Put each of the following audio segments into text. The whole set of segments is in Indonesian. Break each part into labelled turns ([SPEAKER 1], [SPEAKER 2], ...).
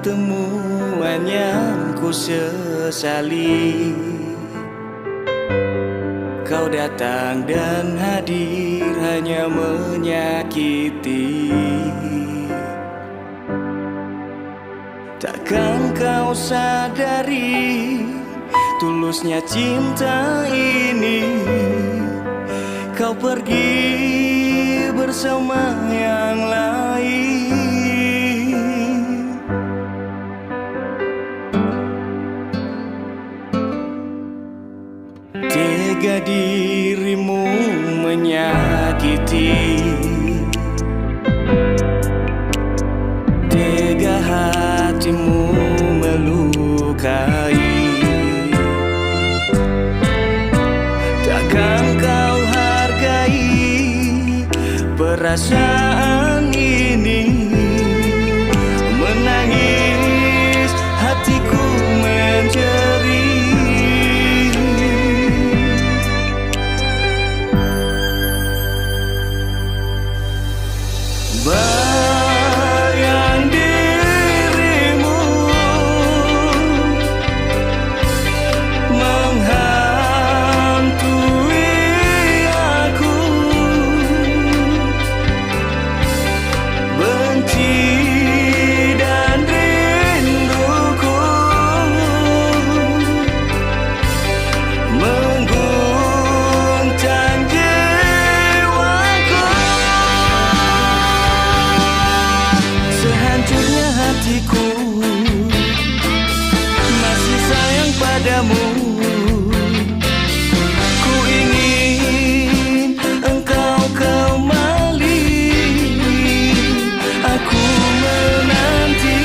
[SPEAKER 1] pertemuan yang ku sesali. Kau datang dan hadir hanya menyakiti. Takkan kau sadari tulusnya cinta ini. Kau pergi bersama yang lain. Tega dirimu menyakiti, tega hatimu melukai. Takkan kau hargai perasaan ini. Menangis hatiku menjerit. Bayang dirimu menghantui aku. Benci dan rinduku mengguncang jiwaku. Sehancurnya hatiku masih sayang padamu. Ku ingin engkau kembali. Aku menanti.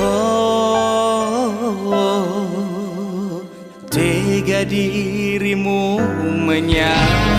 [SPEAKER 1] Oh, tega dirimu menyakiti.